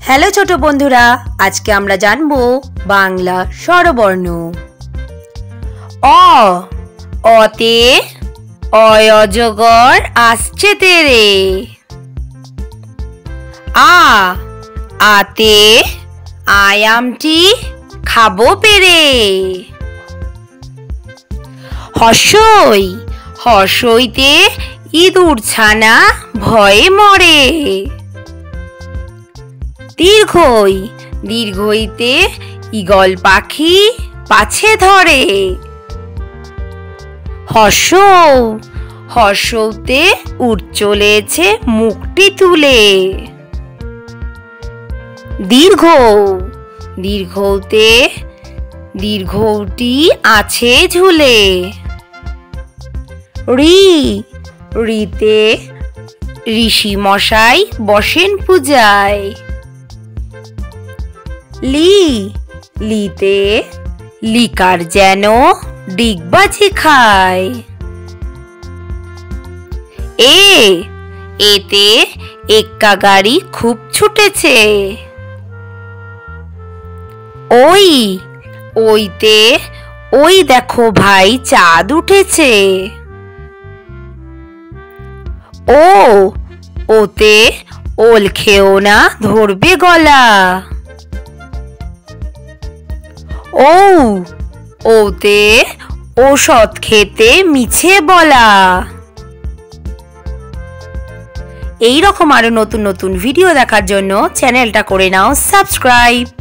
Hello ছোট বন্ধুরা, আজকে আমরা জানবো বাংলা স্বরবর্ণ। অ, অতে অয় অজগর আসছে তেরে। আ, আতে আয়ামটি খাবো পেরে। হর্ষই, হর্ষইতে ইঁদুর ছানা ভয়ে মরে। দীর্ঘই, দীর্ঘইতে ঈগল পাখি পাছে ধরে। হর্ষ, হর্ষতে উট চলেছে মুখটি তুলে। দীর্ঘ, দীর্ঘতে দীর্ঘটি আছে ঝুলে। ঋ, ঋতে ঋষি মশাই বসেন পূজায়। লি, লিতে লিকার যেন ডিগবাজি খায়। এ, এতে এক্কা গাড়ি খুব ছুটেছে। ওই, ওইতে ওই দেখো ভাই চাঁদ উঠেছে। ও, ওতে ওল খেও না ধরবে গলা। ও, ওতে ঔষধ খেতে মিছে বলা। এই রকম আরো নতুন নতুন ভিডিও দেখার জন্য চ্যানেলটা করে নাও সাবস্ক্রাইব।